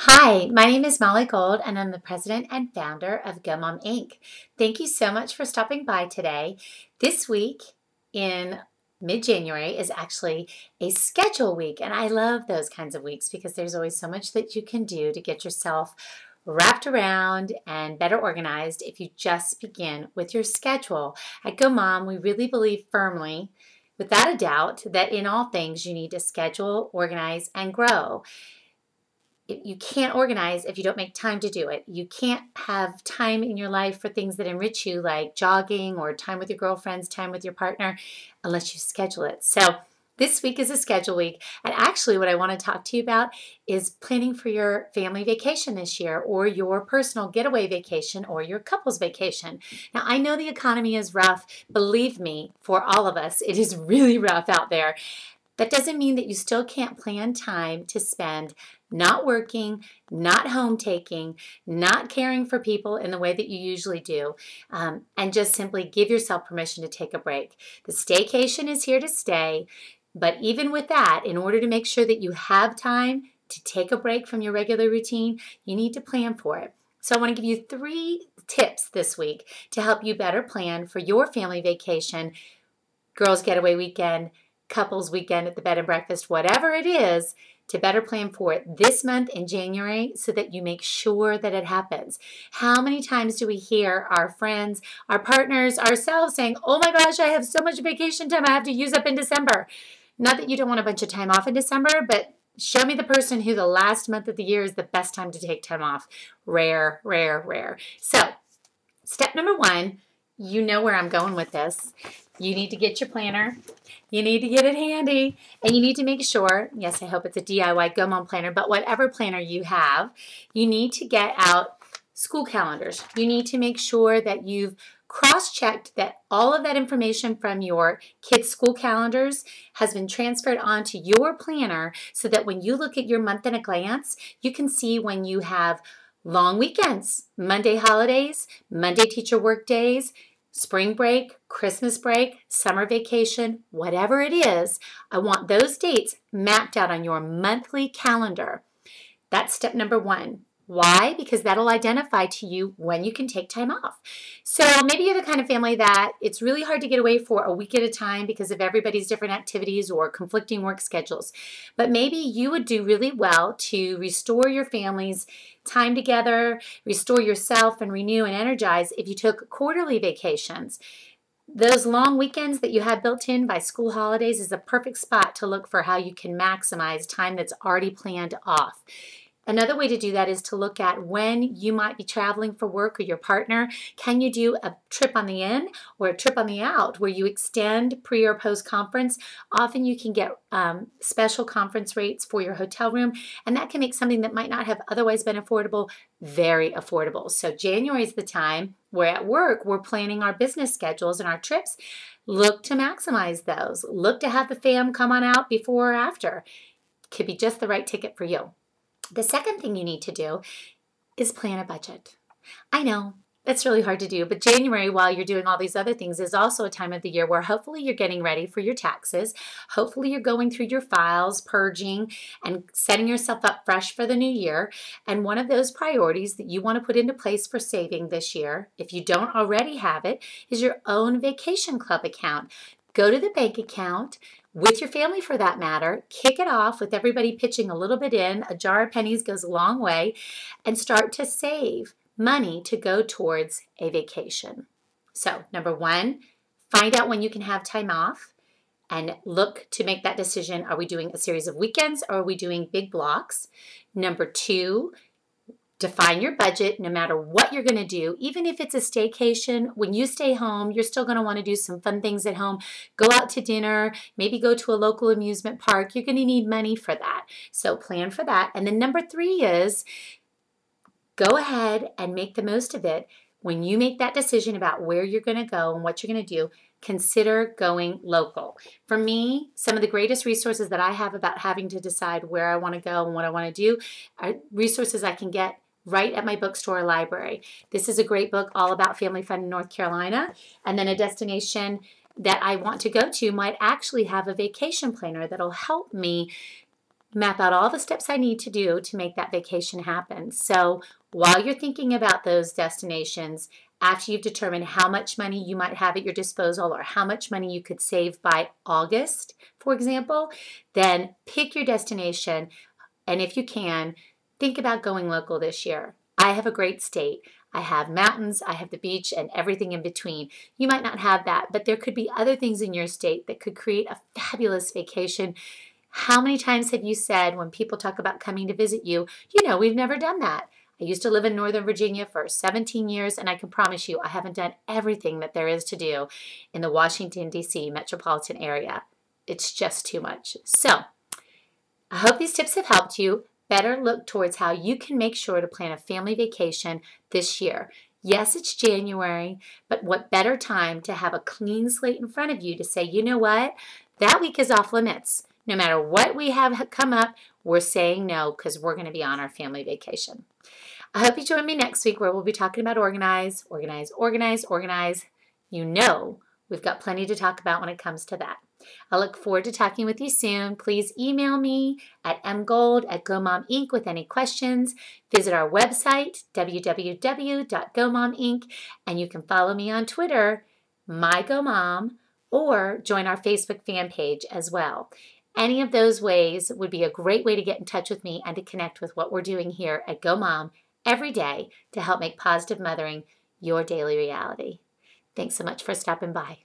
Hi, my name is Molly Gold, and I'm the president and founder of Go Mom Inc. Thank you so much for stopping by today. This week in mid-January is actually a schedule week, and I love those kinds of weeks because there's always so much that you can do to get yourself wrapped around and better organized if you just begin with your schedule. At Go Mom, we really believe firmly, without a doubt, that in all things you need to schedule, organize, and grow. You can't organize if you don't make time to do it. You can't have time in your life for things that enrich you, like jogging or time with your girlfriends, time with your partner, unless you schedule it. So this week is a schedule week. And actually what I want to talk to you about is planning for your family vacation this year, or your personal getaway vacation, or your couple's vacation. Now, I know the economy is rough. Believe me, for all of us, it is really rough out there. That doesn't mean that you still can't plan time to spend not working, not home taking, not caring for people in the way that you usually do, and just simply give yourself permission to take a break. The staycation is here to stay, but even with that, in order to make sure that you have time to take a break from your regular routine, you need to plan for it. So I want to give you 3 tips this week to help you better plan for your family vacation, girls' getaway weekend, couples weekend at the bed and breakfast, whatever it is, to better plan for it this month in January so that you make sure that it happens. How many times do we hear our friends, our partners, ourselves saying, oh my gosh, I have so much vacation time I have to use up in December. Not that you don't want a bunch of time off in December, but show me the person who the last month of the year is the best time to take time off. Rare, rare, rare. So step number 1, you know where I'm going with this. You need to get your planner. You need to get it handy, and you need to make sure, yes, I hope it's a DIY Go Mom planner, but whatever planner you have, you need to get out school calendars. You need to make sure that you've cross-checked that all of that information from your kids' school calendars has been transferred onto your planner so that when you look at your month at a glance, you can see when you have long weekends, Monday holidays, Monday teacher work days, spring break, Christmas break, summer vacation, whatever it is. I want those dates mapped out on your monthly calendar. That's step number 1. Why? Because that'll identify to you when you can take time off. So maybe you're the kind of family that it's really hard to get away for a week at a time because of everybody's different activities or conflicting work schedules. But maybe you would do really well to restore your family's time together, restore yourself, and renew and energize if you took quarterly vacations. Those long weekends that you have built in by school holidays is a perfect spot to look for how you can maximize time that's already planned off. Another way to do that is to look at when you might be traveling for work or your partner. Can you do a trip on the in or a trip on the out where you extend pre or post conference? Often you can get special conference rates for your hotel room, and that can make something that might not have otherwise been affordable very affordable. So January is the time where at work we're planning our business schedules and our trips. Look to maximize those. Look to have the fam come on out before or after. Could be just the right ticket for you. The second thing you need to do is plan a budget. I know that's really hard to do, but January, while you're doing all these other things, is also a time of the year where hopefully you're getting ready for your taxes. Hopefully you're going through your files, purging, and setting yourself up fresh for the new year. And one of those priorities that you want to put into place for saving this year, if you don't already have it, is your own vacation club account. Go to the bank account, with your family for that matter, kick it off with everybody pitching a little bit in. A jar of pennies goes a long way, and start to save money to go towards a vacation. So number 1, find out when you can have time off and look to make that decision. Are we doing a series of weekends or are we doing big blocks? Number 2, define your budget no matter what you're going to do. Even if it's a staycation, when you stay home, you're still going to want to do some fun things at home. Go out to dinner, maybe go to a local amusement park. You're going to need money for that. So plan for that. And then number 3 is go ahead and make the most of it. When you make that decision about where you're going to go and what you're going to do, consider going local. For me, some of the greatest resources that I have about having to decide where I want to go and what I want to do are resources I can get right at my bookstore or library. This is a great book all about family fun in North Carolina. And then a destination that I want to go to might actually have a vacation planner that'll help me map out all the steps I need to do to make that vacation happen. So while you're thinking about those destinations, after you've determined how much money you might have at your disposal or how much money you could save by August, for example, then pick your destination. And if you can, think about going local this year. I have a great state. I have mountains, I have the beach, and everything in between. You might not have that, but there could be other things in your state that could create a fabulous vacation. How many times have you said when people talk about coming to visit you, we've never done that. I used to live in Northern Virginia for 17 years, and I can promise you I haven't done everything that there is to do in the Washington, D.C. metropolitan area. It's just too much. So I hope these tips have helped you better look towards how you can make sure to plan a family vacation this year. Yes, it's January, but what better time to have a clean slate in front of you to say, you know what, that week is off limits. No matter what we have come up, we're saying no because we're going to be on our family vacation. I hope you join me next week where we'll be talking about organize, organize, organize, organize. We've got plenty to talk about when it comes to that. I look forward to talking with you soon. Please email me at mgold@GoMomInc with any questions. Visit our website, www.gomominc, and you can follow me on Twitter, MyGoMom, or join our Facebook fan page as well. Any of those ways would be a great way to get in touch with me and to connect with what we're doing here at GoMom every day to help make positive mothering your daily reality. Thanks so much for stopping by.